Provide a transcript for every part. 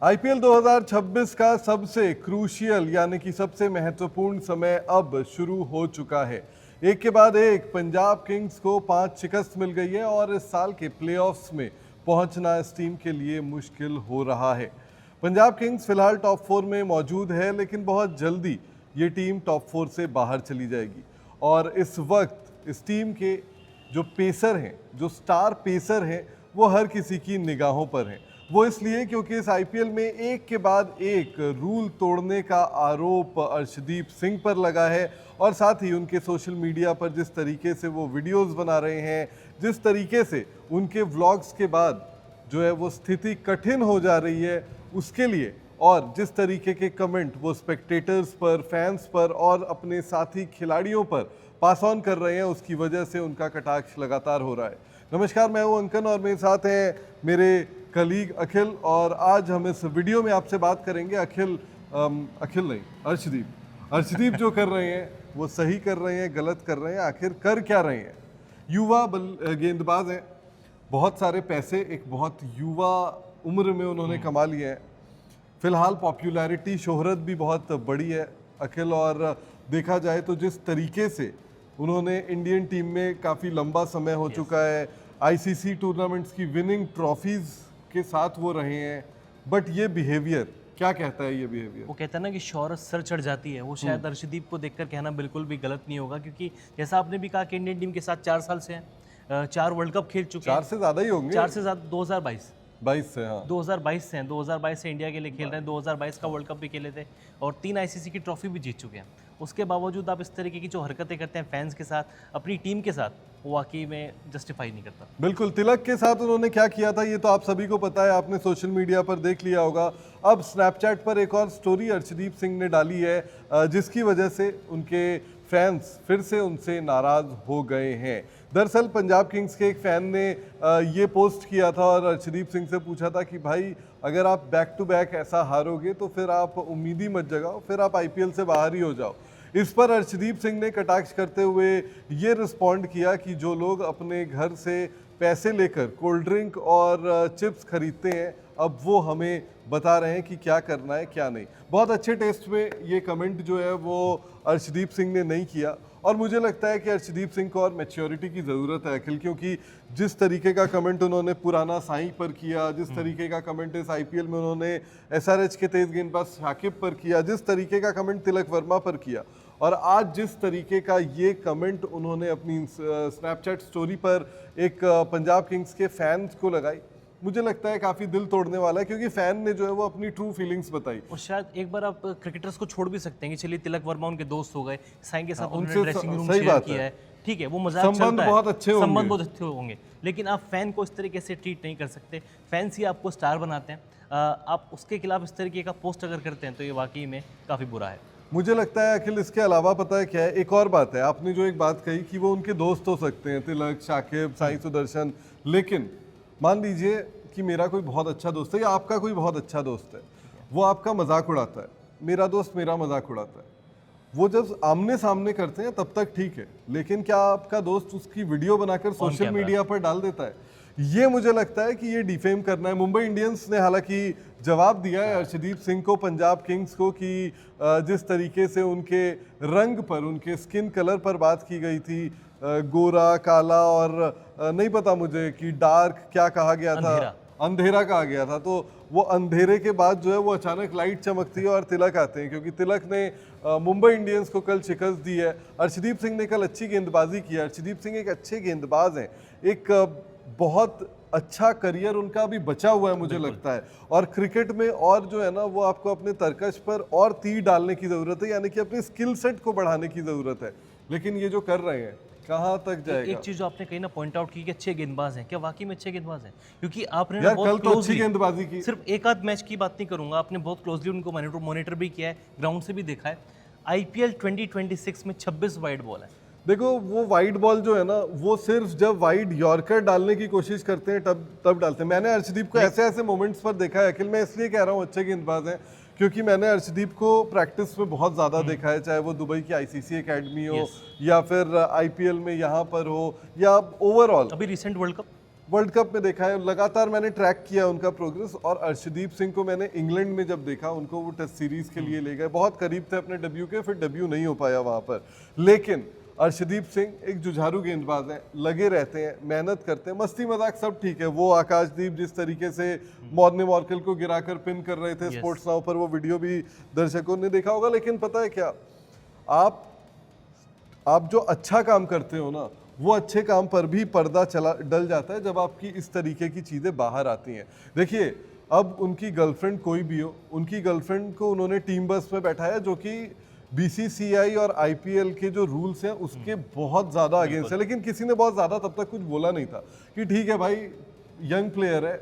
IPL 2026 का सबसे crucial यानी कि सबसे महत्वपूर्ण समय अब शुरू हो चुका है। एक के बाद एक पंजाब किंग्स को 5 शिकस्त मिल गई है और इस साल के प्लेऑफ्स में पहुंचना इस टीम के लिए मुश्किल हो रहा है। पंजाब किंग्स फिलहाल टॉप 4 में मौजूद है, लेकिन बहुत जल्दी ये टीम टॉप 4 से बाहर चली जाएगी। और इस वक्त इस टीम के जो पेसर हैं, जो स्टार पेसर हैं, वो हर किसी की निगाहों पर हैं। वो इसलिए क्योंकि इस आईपीएल में एक के बाद एक रूल तोड़ने का आरोप अर्शदीप सिंह पर लगा है और साथ ही उनके सोशल मीडिया पर जिस तरीके से वो वीडियोस बना रहे हैं, जिस तरीके से उनके व्लॉग्स के बाद जो है वो स्थिति कठिन हो जा रही है उसके लिए, और जिस तरीके के कमेंट वो स्पेक्टेटर्स पर, फैंस पर और अपने साथी खिलाड़ियों पर पास ऑन कर रहे हैं, उसकी वजह से उनका कटाक्ष लगातार हो रहा है। नमस्कार, मैं हूं अंकन और मेरे साथ हैं मेरे कलीग अखिल, और आज हम इस वीडियो में आपसे बात करेंगे अखिल नहीं, अर्शदीप जो कर रहे हैं वो सही कर रहे हैं, गलत कर रहे हैं, आखिर कर क्या रहे हैं। युवा गेंदबाज हैं, बहुत सारे पैसे एक बहुत युवा उम्र में उन्होंने कमा लिए हैं। फिलहाल पॉपुलैरिटी, शोहरत भी बहुत बड़ी है अखिल, और देखा जाए तो जिस तरीके से उन्होंने इंडियन टीम में काफ़ी लंबा समय हो चुका है, आईसीसी टूर्नामेंट्स की विनिंग ट्रॉफीज के साथ वो रहे हैं, बट ये बिहेवियर क्या कहता है? ये बिहेवियर, वो कहता है ना कि शौहरत सर चढ़ जाती है, वो शायद अर्शदीप को देखकर कहना बिल्कुल भी गलत नहीं होगा, क्योंकि जैसा आपने भी कहा कि इंडियन टीम के साथ 4 साल से हैं, 4 वर्ल्ड कप खेल चुके हैं। 4 से ज़्यादा ही होंगे। 4 से ज़्यादा 2022 से, हाँ 2022 से हैं, 2022 से इंडिया के लिए खेल रहे हैं, 2022 का वर्ल्ड कप भी खेले थे और 3 आईसीसी की ट्रॉफी भी जीत चुके हैं। उसके बावजूद आप इस तरीके की जो हरकतें करते हैं फैंस के साथ, अपनी टीम के साथ, वो वाकई में जस्टिफाई नहीं करता। बिल्कुल। तिलक के साथ उन्होंने क्या किया था ये तो आप सभी को पता है, आपने सोशल मीडिया पर देख लिया होगा। अब स्नैपचैट पर एक और स्टोरी अर्शदीप सिंह ने डाली है, जिसकी वजह से उनके फैंस फिर से उनसे नाराज हो गए हैं। दरअसल पंजाब किंग्स के एक फैन ने ये पोस्ट किया था और अर्शदीप सिंह से पूछा था कि भाई अगर आप बैक टू बैक ऐसा हारोगे तो फिर आप उम्मीद ही मत जगाओ, फिर आप आईपीएल से बाहर ही हो जाओ। इस पर अर्शदीप सिंह ने कटाक्ष करते हुए ये रिस्पॉन्ड किया कि जो लोग अपने घर से पैसे लेकर कोल्ड ड्रिंक और चिप्स खरीदते हैं, अब वो हमें बता रहे हैं कि क्या करना है क्या नहीं। बहुत अच्छे टेस्ट में ये कमेंट जो है वो अर्शदीप सिंह ने नहीं किया, और मुझे लगता है कि अर्शदीप सिंह को और मैच्योरिटी की ज़रूरत है अखिल, क्योंकि जिस तरीके का कमेंट उन्होंने पुराना साईं पर किया, जिस तरीके का कमेंट इस आईपीएल में उन्होंने एसआरएच के तेज गेंदबाज शाकिब पर किया, जिस तरीके का कमेंट तिलक वर्मा पर किया, और आज जिस तरीके का ये कमेंट उन्होंने अपनी स्नैपचैट स्टोरी पर एक पंजाब किंग्स के फैंस को लगाई, मुझे लगता है काफ़ी दिल तोड़ने वाला है, क्योंकि फैन ने जो है वो अपनी ट्रू फीलिंग्स बताई। और शायद एक बार आप क्रिकेटर्स को छोड़ भी सकते हैं कि चलिए तिलक वर्मा उनके दोस्त हो गए, साईं के साथ उन्होंने ड्रेसिंग रूम शेयर किया है, ठीक है, वो मजाक चलता है, संबंध बहुत अच्छे होंगे, लेकिन आप फैन को इस तरीके से ट्रीट नहीं कर सकते। फैंस ही आपको स्टार बनाते हैं, आप उसके खिलाफ इस तरीके का पोस्ट अगर करते हैं तो ये वाकई में काफ़ी बुरा है। मुझे लगता है अखिल इसके अलावा पता है क्या है, एक और बात है, आपने जो एक बात कही कि वो उनके दोस्त हो सकते हैं, तिलक, शाकिब, साईं सुदर्शन, लेकिन मान लीजिए कि मेरा कोई बहुत अच्छा दोस्त है या आपका कोई बहुत अच्छा दोस्त है, वो आपका मजाक उड़ाता है, मेरा दोस्त मेरा मजाक उड़ाता है, वो जब आमने सामने करते हैं तब तक ठीक है, लेकिन क्या आपका दोस्त उसकी वीडियो बनाकर सोशल मीडिया पर डाल देता है? ये मुझे लगता है कि ये डिफेम करना है। मुंबई इंडियंस ने हालांकि जवाब दिया है अर्शदीप सिंह को, पंजाब किंग्स को, कि जिस तरीके से उनके रंग पर, उनके स्किन कलर पर बात की गई थी, गोरा, काला और नहीं पता मुझे कि डार्क क्या कहा गया था, अंधेरा कहा गया था, तो वो अंधेरे के बाद जो है वो अचानक लाइट चमकती है और तिलक आते हैं, क्योंकि तिलक ने मुंबई इंडियंस को कल शिकस्त दी है। अर्शदीप सिंह ने कल अच्छी गेंदबाजी की है, अर्शदीप सिंह एक अच्छे गेंदबाज हैं, एक बहुत अच्छा करियर उनका अभी बचा हुआ है मुझे लगता है, और क्रिकेट में और जो है ना वो आपको अपने तरकश पर और तीर डालने की ज़रूरत है, यानी कि अपने स्किल सेट को बढ़ाने की ज़रूरत है, लेकिन ये जो कर रहे हैं कहाँ तक जाएगा? एक चीज जो आपने कही ना, पॉइंट आउट की कि अच्छे गेंदबाज हैं, क्या वाकई में अच्छे गेंदबाज हैं? क्योंकि आपने यार कल तो अच्छी गेंदबाजी की, सिर्फ एक आध मैच की बात नहीं करूंगा, आपने बहुत क्लोजली उनको मॉनिटर भी किया है, ग्राउंड से भी देखा है। आईपीएल 2026 में 26 वाइड बॉल है। देखो वो वाइड बॉल जो है ना, वो सिर्फ जब वाइड यॉर्कर डालने की कोशिश करते हैं तब डालते हैं। मैंने अर्शदीप को ऐसे ऐसे मोमेंट्स पर देखा है अखिल, मैं इसलिए कह रहा हूँ अच्छे गेंदबाज हैं क्योंकि मैंने अर्शदीप को प्रैक्टिस में बहुत ज़्यादा देखा है, चाहे वो दुबई की आईसीसी एकेडमी हो या फिर आईपीएल में यहाँ पर हो या ओवरऑल। अभी recent world cup world cup में देखा है, लगातार मैंने ट्रैक किया उनका प्रोग्रेस। और अर्शदीप सिंह को मैंने इंग्लैंड में जब देखा, उनको वो टेस्ट सीरीज के लिए ले गए, बहुत करीब थे अपने डेब्यू के, फिर डेब्यू नहीं हो पाया वहां पर। लेकिन अर्शदीप सिंह एक जुझारू गेंदबाज हैं, लगे रहते हैं, मेहनत करते हैं, मस्ती मजाक सब ठीक है। वो आकाशदीप जिस तरीके से मॉर्ने मॉर्कल को गिराकर पिन कर रहे थे स्पोर्ट्स नाउ पर, वो वीडियो भी दर्शकों ने देखा होगा। लेकिन पता है क्या, आप जो अच्छा काम करते हो ना, वो अच्छे काम पर भी पर्दा डल जाता है जब आपकी इस तरीके की चीज़ें बाहर आती हैं। देखिए, अब उनकी गर्लफ्रेंड कोई भी हो, उनकी गर्लफ्रेंड को उन्होंने टीम बस में बैठाया, जो कि बीसीसीआई और आईपीएल के जो रूल्स हैं उसके बहुत ज़्यादा अगेंस्ट है। लेकिन किसी ने बहुत ज़्यादा तब तक कुछ बोला नहीं था कि ठीक है भाई, यंग प्लेयर है,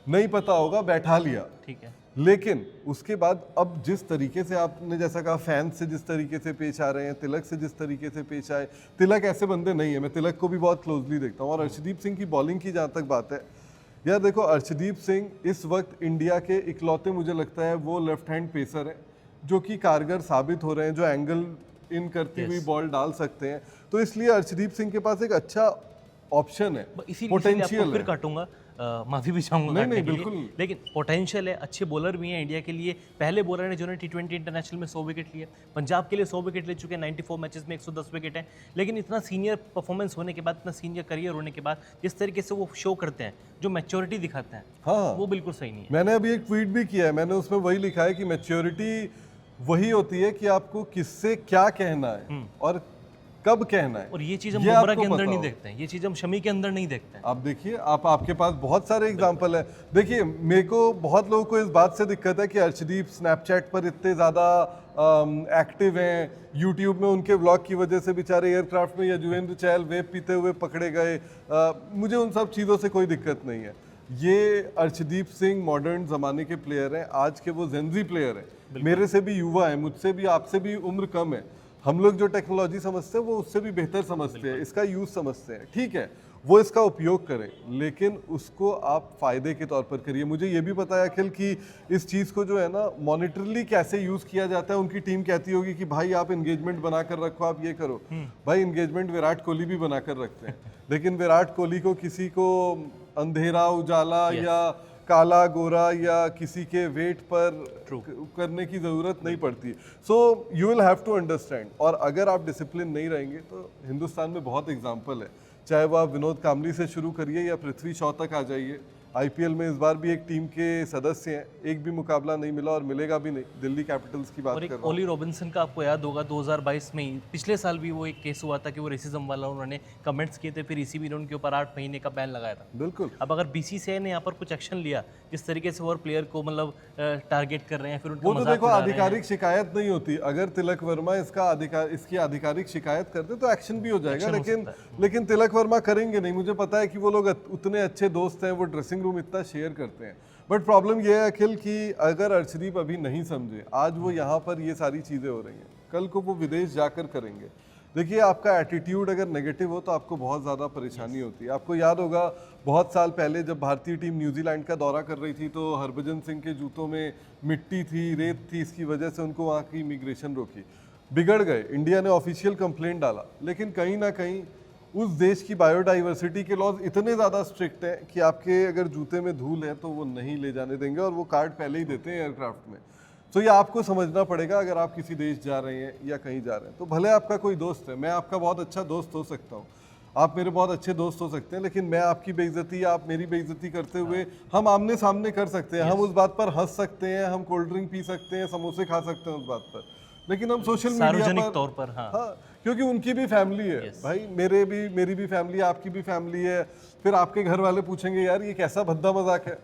नहीं पता होगा, बैठा लिया, ठीक है। लेकिन उसके बाद अब जिस तरीके से आपने जैसा कहा, फैंस से जिस तरीके से पेश आ रहे हैं, तिलक से जिस तरीके से पेश आए, तिलक ऐसे बंदे नहीं है, मैं तिलक को भी बहुत क्लोजली देखता हूँ। और अर्शदीप सिंह की बॉलिंग की जहाँ तक बात है यार, देखो अर्शदीप सिंह इस वक्त इंडिया के इकलौते, मुझे लगता है वो लेफ्ट हैंड पेसर है जो कि कारगर साबित हो रहे हैं, जो एंगल इन करती हुई बॉल डाल सकते हैं। तो इसलिए अर्शदीप सिंह के पास एक अच्छा ऑप्शन है, पोटेंशियल फिर काटूंगा, माफी भी चाहूंगा नहीं, काटने के बिल्कुल। लिए, लेकिन पोटेंशियल है, अच्छे बॉलर भी हैं इंडिया के लिए। पहले बॉलर हैं जिन्होंने T20 इंटरनेशनल में 100 विकेट लिए, पंजाब के लिए 100 विकेट ले चुके हैं, 94 मैचेस में 110 विकेट हैं। लेकिन इतना सीनियर परफॉर्मेंस होने के बाद, इतना सीनियर करियर होने के बाद, जिस तरीके से वो शो करते हैं, जो मैच्योरिटी दिखाते हैं, हाँ, वो बिल्कुल सही नहीं है। मैंने अभी एक ट्वीट भी किया है, मैंने उसमें वही लिखा है कि मैच्योरिटी वही होती है कि आपको किससे क्या कहना है और कब कहना है। और ये चीज हम बुमराह के अंदर नहीं देखते हैं, ये चीज हम शमी के अंदर नहीं देखते हैं। आप देखिए, आपके पास बहुत सारे एग्जांपल है। देखिए, मेरे को बहुत लोगों को इस बात से दिक्कत है कि अर्शदीप स्नैपचैट पर इतने ज़्यादा एक्टिव हैं, यूट्यूब में उनके व्लॉग की वजह से बेचारे एयरक्राफ्ट में युजवेंद्र चहल वेब पीते हुए पकड़े गए। मुझे उन सब चीज़ों से कोई दिक्कत नहीं है। ये अर्शदीप सिंह मॉडर्न ज़माने के प्लेयर हैं, आज के वो जेनजी प्लेयर हैं, मेरे से भी युवा हैं, मुझसे भी, आपसे भी उम्र कम है। हम लोग जो टेक्नोलॉजी समझते हैं वो उससे भी बेहतर समझते हैं, इसका यूज़ समझते हैं, ठीक है, वो इसका उपयोग करें, लेकिन उसको आप फ़ायदे के तौर पर करिए। मुझे ये भी पता है अखिल कि इस चीज़ को जो है ना मॉनिटरली कैसे यूज़ किया जाता है। उनकी टीम कहती होगी कि भाई आप इंगेजमेंट बना कर रखो, आप ये करो। भाई इंगेजमेंट विराट कोहली भी बना कर रखते हैं, लेकिन विराट कोहली को किसी को अंधेरा उजाला या काला गोरा या किसी के वेट पर करने की ज़रूरत नहीं पड़ती। So you will have to understand. और अगर आप डिसिप्लिन नहीं रहेंगे तो हिंदुस्तान में बहुत एग्जाम्पल है, चाहे वो आप विनोद कामली से शुरू करिए या पृथ्वी शॉ तक आ जाइए। आईपीएल में इस बार भी एक टीम के सदस्य हैं, एक भी मुकाबला नहीं मिला और मिलेगा भी नहीं। दिल्ली कैपिटल्स की बात कर रहा हूं। ओली रॉबिन्सन का आपको याद होगा 2022 में ही, पिछले साल भी वो एक केस हुआ था कि वो रेसिज्म वाला उन्होंने कमेंट्स किए थे, फिर ईसीबी ने उनके ऊपर 8 महीने का बैन लगाया था। बिल्कुल। अब अगर बीसीसीआई ने यहाँ पर कुछ एक्शन लिया, जिस तरीके से वो प्लेयर को मतलब टारगेट कर रहे हैं, फिर वो तो देखो आधिकारिक शिकायत नहीं होती। अगर तिलक वर्मा इसकी आधिकारिक शिकायत करते तो एक्शन भी हो जाएगा, लेकिन तिलक वर्मा करेंगे नहीं। मुझे पता है कि वो लोग उतने अच्छे दोस्त हैं, वो ड्रेसिंग रूम इतना शेयर करते हैं। बट प्रॉब्लम ये है अखिल कि अगर अर्शदीप अभी नहीं समझे, आज वो यहाँ पर ये सारी चीज़ें हो रही हैं, कल को वो विदेश जाकर करेंगे। देखिए, आपका एटीट्यूड अगर नेगेटिव हो तो आपको बहुत ज़्यादा परेशानी होती है। आपको याद होगा बहुत साल पहले जब भारतीय टीम न्यूजीलैंड का दौरा कर रही थी तो हरभजन सिंह के जूतों में मिट्टी थी, रेत थी, इसकी वजह से उनको वहाँ की इमिग्रेशन रोकी, बिगड़ गए। इंडिया ने ऑफिशियल कंप्लेंट डाला, लेकिन कहीं ना कहीं उस देश की बायोडाइवर्सिटी के लॉज इतने ज़्यादा स्ट्रिक्ट हैं कि आपके अगर जूते में धूल है तो वो नहीं ले जाने देंगे, और वो कार्ड पहले ही देते हैं एयरक्राफ्ट में। तो ये आपको समझना पड़ेगा अगर आप किसी देश जा रहे हैं या कहीं जा रहे हैं। तो भले आपका कोई दोस्त है, मैं आपका बहुत अच्छा दोस्त हो सकता हूँ, आप मेरे बहुत अच्छे दोस्त हो सकते हैं, लेकिन मैं आपकी बेइज्जती या आप मेरी बेइज्जती करते हुए हम आमने सामने कर सकते हैं। हम उस बात पर हंस सकते हैं, हम कोल्ड ड्रिंक पी सकते हैं, समोसे खा सकते हैं उस बात पर, लेकिन हम सोशल मीडिया पर तौर पर हाँ, क्योंकि उनकी भी फैमिली है भाई, मेरी भी फैमिली है, आपकी भी फैमिली है। फिर आपके घर वाले पूछेंगे यार ये कैसा भद्दा मजाक है,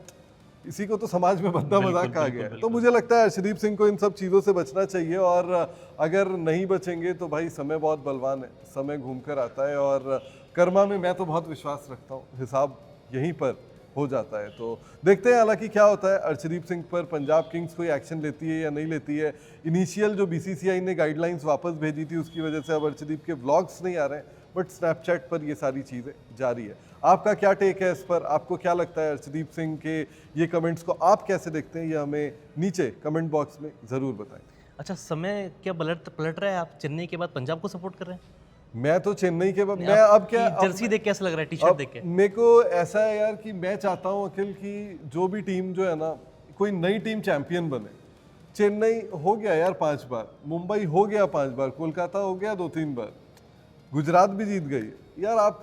इसी को तो समाज में भद्दा मजाक कहा गया है। तो मुझे लगता है अर्शदीप सिंह को इन सब चीज़ों से बचना चाहिए, और अगर नहीं बचेंगे तो भाई समय बहुत बलवान है, समय घूम कर आता है, और कर्मा में मैं तो बहुत विश्वास रखता हूँ, हिसाब यहीं पर हो जाता है। तो देखते हैं हालांकि क्या होता है। अर्शदीप सिंह पर पंजाब किंग्स कोई एक्शन लेती है या नहीं लेती है। इनिशियल जो बीसीसीआई ने गाइडलाइंस वापस भेजी थी उसकी वजह से अब अर्शदीप के व्लॉग्स नहीं आ रहे हैं, बट स्नैपचैट पर ये सारी चीज़ें जारी है। आपका क्या टेक है इस पर? आपको क्या लगता है अर्शदीप सिंह के ये कमेंट्स को आप कैसे देखते हैं, ये हमें नीचे कमेंट बॉक्स में ज़रूर बताएं। अच्छा, समय क्या पलट रहा है? आप चेन्नई के बाद पंजाब को सपोर्ट कर रहे हैं? मैं तो चेन्नई के मैं अब क्या जर्सी देख कैसा लग रहा है, टी शर्ट देख के? मेरे को ऐसा है यार कि मैं चाहता हूँ अखिल की जो भी टीम जो है ना, कोई नई टीम चैंपियन बने। चेन्नई हो गया यार 5 बार, मुंबई हो गया 5 बार, कोलकाता हो गया 2-3 बार, गुजरात भी जीत गई यार। आप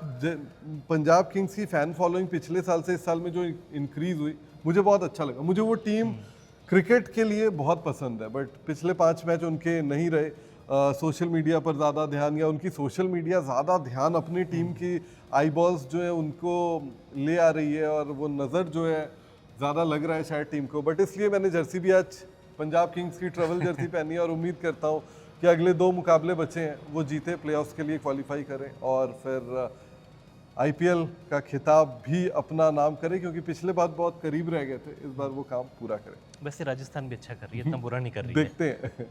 पंजाब किंग्स की फैन फॉलोइंग पिछले साल से इस साल में जो इंक्रीज हुई, मुझे बहुत अच्छा लगा। मुझे वो टीम क्रिकेट के लिए बहुत पसंद है, बट पिछले 5 मैच उनके नहीं रहे। सोशल मीडिया पर ज़्यादा ध्यान, या उनकी सोशल मीडिया ज़्यादा ध्यान अपनी टीम की आई बॉल्स जो है उनको ले आ रही है, और वो नज़र जो है ज़्यादा लग रहा है शायद टीम को। बट इसलिए मैंने जर्सी भी आज पंजाब किंग्स की ट्रैवल जर्सी पहनी है, और उम्मीद करता हूँ कि अगले 2 मुकाबले बचे हैं वो जीते, प्लेऑफ्स के लिए क्वालिफाई करें, और फिर आईपीएल का खिताब भी अपना नाम करे, क्योंकि पिछले बार बहुत करीब रह गए थे, इस बार वो काम पूरा करें। वैसे राजस्थान भी अच्छा कर रही है, इतना बुरा नहीं कर रही है। देखते हैं।